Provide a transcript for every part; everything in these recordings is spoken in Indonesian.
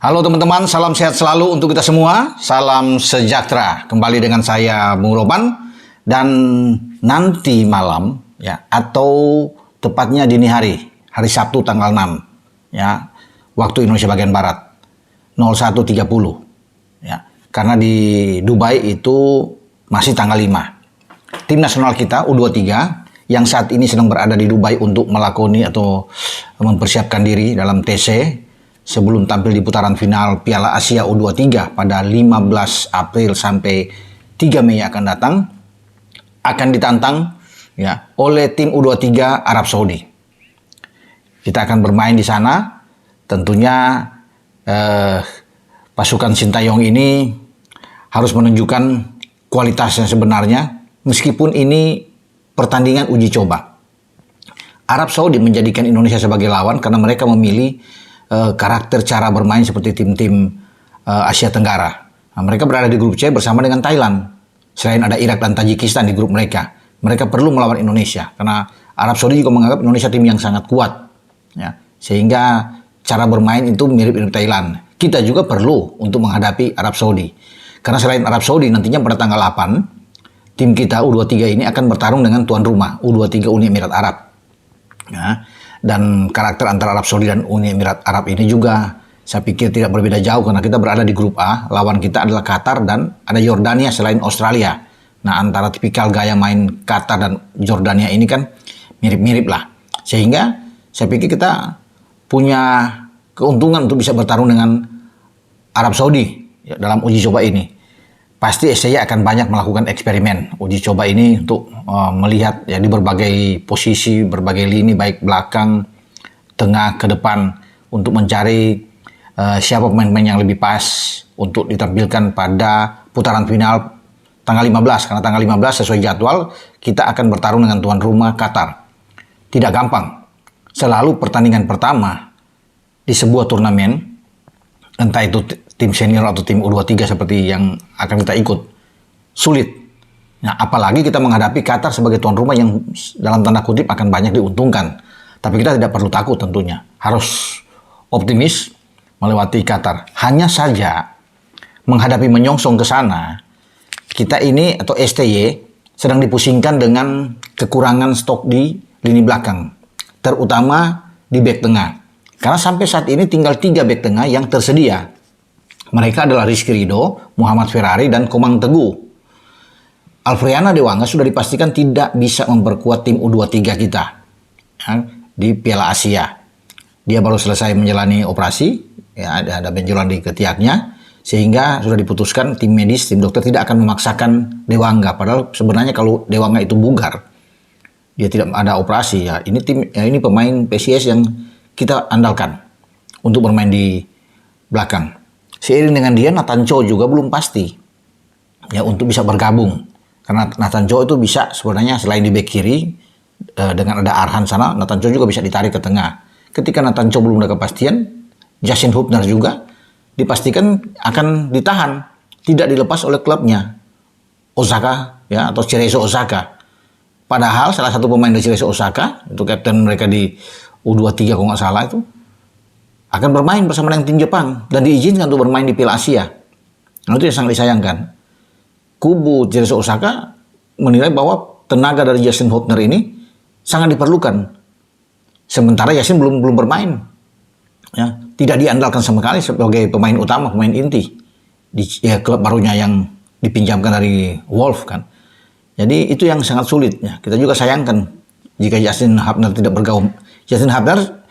Halo teman-teman, salam sehat selalu untuk kita semua. Salam sejahtera. Kembali dengan saya Bung Roban, dan nanti malam ya, atau tepatnya dini hari Sabtu tanggal 6 ya, waktu Indonesia bagian barat 01.30 ya. Karena di Dubai itu masih tanggal 5. Tim nasional kita U23 yang saat ini sedang berada di Dubai untuk melakoni atau mempersiapkan diri dalam TC sebelum tampil di putaran final Piala Asia U23 pada 15 April sampai 3 Mei akan datang, akan ditantang ya oleh tim U23 Arab Saudi. Kita akan bermain di sana. Tentunya pasukan Sintayong ini harus menunjukkan kualitasnya sebenarnya, meskipun ini pertandingan uji coba. Arab Saudi menjadikan Indonesia sebagai lawan karena mereka memilih karakter cara bermain seperti tim-tim Asia Tenggara. Nah, mereka berada di grup C bersama dengan Thailand. Selain ada Irak dan Tajikistan di grup mereka, mereka perlu melawan Indonesia karena Arab Saudi juga menganggap Indonesia tim yang sangat kuat. Ya, sehingga cara bermain itu mirip-mirip Thailand. Kita juga perlu untuk menghadapi Arab Saudi. Karena selain Arab Saudi, nantinya pada tanggal 8, tim kita U23 ini akan bertarung dengan tuan rumah U23 Uni Emirat Arab. Ya. Dan karakter antara Arab Saudi dan Uni Emirat Arab ini juga saya pikir tidak berbeda jauh karena kita berada di grup A. Lawan kita adalah Qatar dan ada Yordania selain Australia. Nah, antara tipikal gaya main Qatar dan Yordania ini kan mirip-mirip lah. Sehingga saya pikir kita punya keuntungan untuk bisa bertarung dengan Arab Saudi ya, dalam uji coba ini. Pasti SCY akan banyak melakukan eksperimen uji coba ini untuk melihat ya di berbagai posisi, berbagai lini, baik belakang, tengah, ke depan, untuk mencari siapa pemain-pemain yang lebih pas untuk ditampilkan pada putaran final tanggal 15. Karena tanggal 15 sesuai jadwal kita akan bertarung dengan tuan rumah Qatar. Tidak gampang. Selalu pertandingan pertama di sebuah turnamen, entah itu tim senior atau tim U23 seperti yang akan kita ikut, sulit. Nah, apalagi kita menghadapi Qatar sebagai tuan rumah yang dalam tanda kutip akan banyak diuntungkan. Tapi kita tidak perlu takut tentunya. Harus optimis melewati Qatar. Hanya saja menghadapi menyongsong ke sana, kita ini atau STY sedang dipusingkan dengan kekurangan stok di lini belakang, terutama di bek tengah. Karena sampai saat ini tinggal 3 bek tengah yang tersedia. Mereka adalah Rizky Ridho, Muhammad Ferrari, dan Komang Teguh. Alfriana Dewanga sudah dipastikan tidak bisa memperkuat tim U23 kita ya, di Piala Asia. Dia baru selesai menjalani operasi, ya, ada benjolan di ketiaknya, sehingga sudah diputuskan tim medis, tim dokter tidak akan memaksakan Dewanga. Padahal sebenarnya kalau Dewanga itu bugar, dia tidak ada operasi. Ya, ini pemain PSIS yang kita andalkan untuk bermain di belakang. Seiring dengan dia, Nathan Chow juga belum pasti ya untuk bisa bergabung. Karena Nathan Chow itu bisa sebenarnya selain di bek kiri, dengan ada Arhan sana, Nathan Chow juga bisa ditarik ke tengah. Ketika Nathan Chow belum ada kepastian, Justin Hubner juga dipastikan akan ditahan, tidak dilepas oleh klubnya Osaka ya, atau Cerezo Osaka. Padahal salah satu pemain dari Cerezo Osaka, itu kapten mereka di U23 kalau nggak salah itu, akan bermain bersama dengan tim Jepang dan diizinkan untuk bermain di Piala Asia. Nah, itu yang sangat disayangkan. Kubu Cerezo Osaka menilai bahwa tenaga dari Justin Hubner ini sangat diperlukan. Sementara Justin belum bermain. Ya, tidak diandalkan sama sekali sebagai pemain utama, pemain inti di klub barunya yang dipinjamkan dari Wolf kan. Jadi itu yang sangat sulit ya. Kita juga sayangkan jika Justin Hubner tidak bergaul. Justin Hubner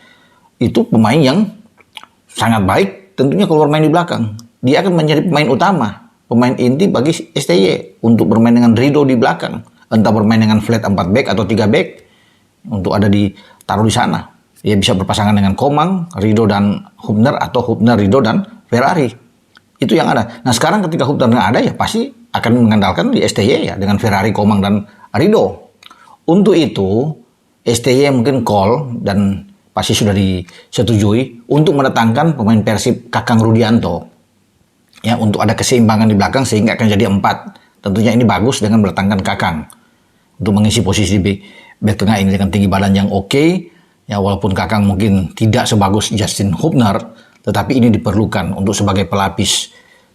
itu pemain yang sangat baik, tentunya kalau bermain di belakang. Dia akan menjadi pemain utama, pemain inti bagi STY untuk bermain dengan Ridho di belakang. Entah bermain dengan flat 4 back atau 3 back untuk ada taruh di sana. Dia bisa berpasangan dengan Komang, Ridho dan Hubner, atau Hubner, Ridho dan Ferrari. Itu yang ada. Nah, sekarang ketika Hubner ada ya pasti akan mengandalkan di STY ya dengan Ferrari, Komang dan Ridho. Untuk itu STY mungkin call dan pasti sudah disetujui untuk mendatangkan pemain Persib Kakang Rudianto ya, untuk ada keseimbangan di belakang sehingga akan jadi 4. Tentunya ini bagus dengan mendatangkan Kakang untuk mengisi posisi bek tengah ini dengan tinggi badan yang oke. Ya, walaupun Kakang mungkin tidak sebagus Justin Hubner, tetapi ini diperlukan untuk sebagai pelapis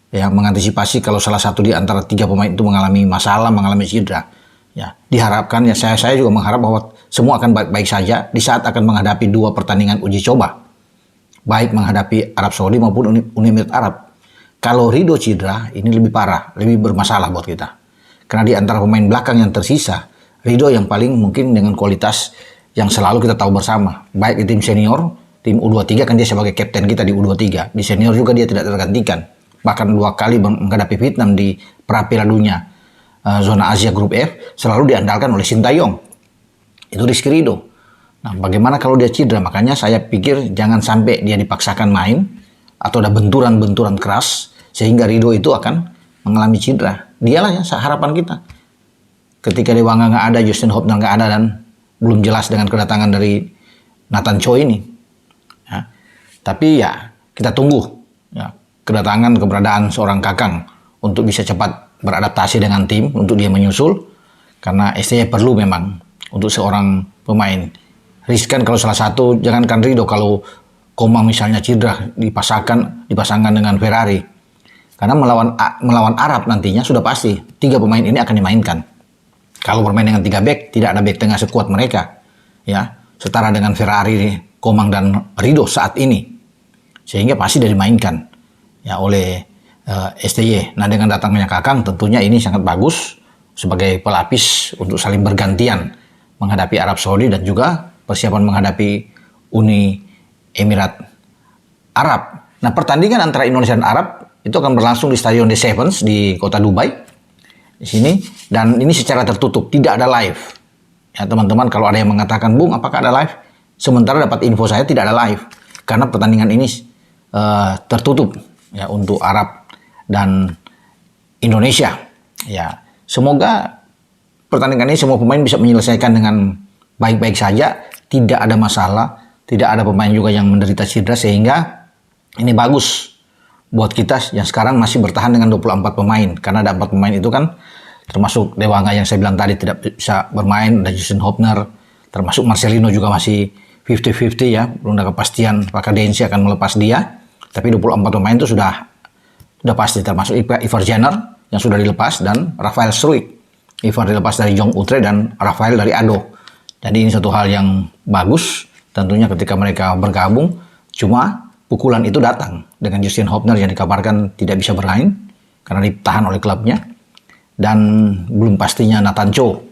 ya, mengantisipasi kalau salah satu di antara 3 pemain itu mengalami masalah, mengalami cedera. Ya, diharapkan ya saya juga mengharap bahwa semua akan baik-baik saja di saat akan menghadapi 2 pertandingan uji coba, baik menghadapi Arab Saudi maupun Uni Emirat Arab. Kalau Ridho cedera, ini lebih parah, lebih bermasalah buat kita. Karena di antara pemain belakang yang tersisa, Ridho yang paling mungkin dengan kualitas yang selalu kita tahu bersama, baik di tim senior, tim U23 kan dia sebagai kapten kita di U23, di senior juga dia tidak tergantikan. Bahkan 2 kali menghadapi Vietnam di pra Piala Dunia zona Asia Grup F selalu diandalkan oleh Sintayong. Itu Rizky Ridho. Nah, bagaimana kalau dia cedera? Makanya saya pikir jangan sampai dia dipaksakan main atau ada benturan-benturan keras sehingga Ridho itu akan mengalami cedera. Dialah ya harapan kita. Ketika Dewangga nggak ada, Justin Hopner nggak ada, dan belum jelas dengan kedatangan dari Nathan Choi ini. Ya. Tapi ya kita tunggu ya, keberadaan seorang Kakang untuk bisa cepat beradaptasi dengan tim, untuk dia menyusul, karena STY perlu memang untuk seorang pemain. Riskan kalau salah satu, jangankan Ridho, kalau Komang misalnya cedera dipasangkan dengan Ferrari, karena melawan Arab nantinya sudah pasti 3 pemain ini akan dimainkan. Kalau bermain dengan 3 back, tidak ada back tengah sekuat mereka, ya setara dengan Ferrari, Komang dan Ridho saat ini, sehingga pasti dia dimainkan ya oleh STY. Nah, dengan datangnya Kakang tentunya ini sangat bagus sebagai pelapis untuk saling bergantian menghadapi Arab Saudi dan juga persiapan menghadapi Uni Emirat Arab. Nah, pertandingan antara Indonesia dan Arab itu akan berlangsung di Stadion The Sevens di kota Dubai di sini, dan ini secara tertutup, tidak ada live. Ya teman-teman, kalau ada yang mengatakan, "Bung, apakah ada live?" Sementara dapat info saya tidak ada live karena pertandingan ini tertutup ya untuk Arab dan Indonesia. Ya, semoga pertandingan ini semua pemain bisa menyelesaikan dengan baik-baik saja, tidak ada masalah, tidak ada pemain juga yang menderita cedera, sehingga ini bagus buat kita yang sekarang masih bertahan dengan 24 pemain. Karena ada 4 pemain itu kan termasuk Dewangga yang saya bilang tadi tidak bisa bermain, ada Justin Hopner, termasuk Marcelino juga masih 50-50 ya, belum ada kepastian apakah Densi akan melepas dia. Tapi 24 pemain itu sudah pasti, termasuk Ivar Jenner yang sudah dilepas dan Rafael Struijk. Ivar dilepas dari Jong Utrecht dan Rafael dari Ado. Jadi ini satu hal yang bagus tentunya ketika mereka bergabung. Cuma pukulan itu datang dengan Justin Hopner yang dikabarkan tidak bisa bermain karena ditahan oleh klubnya, dan belum pastinya Nathan Cho.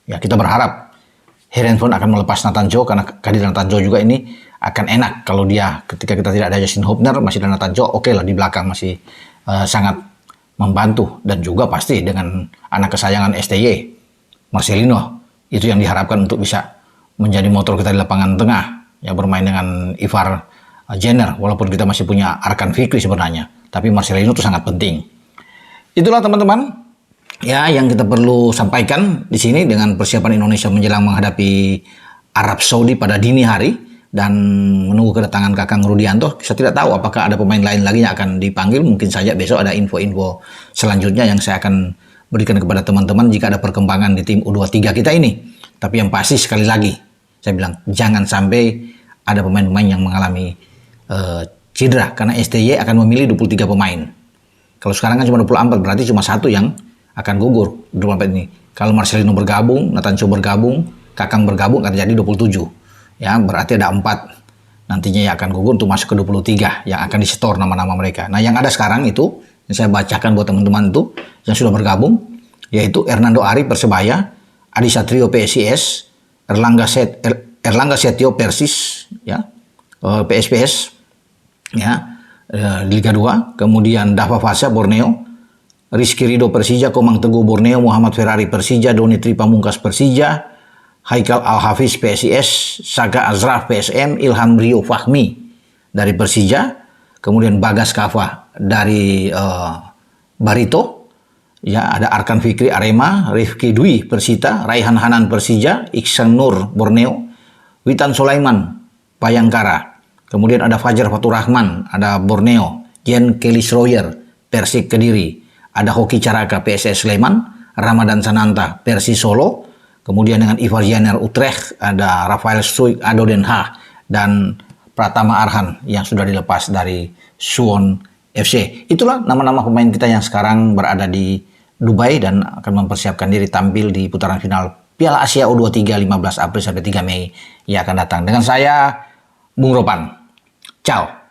Ya, kita berharap Heerenveen akan melepas Nathan Cho karena kehadiran Nathan Cho juga ini akan enak kalau dia ketika kita tidak ada Justin Hopner, masih ada Nathan Cho, oke lah di belakang masih sangat membantu, dan juga pasti dengan anak kesayangan STY Marcelino itu yang diharapkan untuk bisa menjadi motor kita di lapangan tengah ya, bermain dengan Ivar Jenner, walaupun kita masih punya Arkan Fikri sebenarnya, tapi Marcelino itu sangat penting. Itulah teman-teman ya yang kita perlu sampaikan di sini dengan persiapan Indonesia menjelang menghadapi Arab Saudi pada dini hari dan menunggu kedatangan Kakang Rudianto. Saya tidak tahu apakah ada pemain lain lagi yang akan dipanggil. Mungkin saja besok ada info-info selanjutnya yang saya akan berikan kepada teman-teman jika ada perkembangan di tim U23 kita ini. Tapi yang pasti sekali lagi saya bilang jangan sampai ada pemain-pemain yang mengalami cedera, karena STY akan memilih 23 pemain. Kalau sekarang kan cuma 24, berarti cuma 1 yang akan gugur 24 ini. Kalau Marcelino bergabung, Nathan Cho bergabung, Kakang bergabung, akan jadi 27. Ya, berarti ada 4 nantinya yang akan gugur untuk masuk ke 23 yang akan disetor nama-nama mereka. Nah, yang ada sekarang itu yang saya bacakan buat teman-teman itu yang sudah bergabung, yaitu Hernando Ari Persebaya, Adi Satrio PSIS, Erlangga Setio Persis ya, PSPS ya, Liga 2, kemudian Dava Fasya Borneo, Rizky Ridho Persija, Komang Teguh Borneo, Muhammad Ferrari Persija, Doni Tri Pamungkas Persija, Haikal Al-Hafiz PSIS, Saga Azraf PSM, Ilham Rio Fahmi dari Persija, kemudian Bagas Kava dari Barito, ya ada Arkan Fikri Arema, Rifki Dwi Persita, Raihan Hanan Persija, Iksan Nur Borneo, Witan Sulaiman Bayangkara, kemudian ada Fajar Fatur Rahman, ada Borneo, Jen Kelly Schroyer Persik Kediri, ada Hoki Caraka PSS Sleman, Ramadan Sananta Persis Solo, kemudian dengan Ivar Jenner Utrecht, ada Rafael Struijk Ado Den Haag, dan Pratama Arhan yang sudah dilepas dari Suwon FC. Itulah nama-nama pemain kita yang sekarang berada di Dubai dan akan mempersiapkan diri tampil di putaran final Piala Asia U23 15 April sampai 3 Mei yang akan datang. Dengan saya, Bung Ropan. Ciao.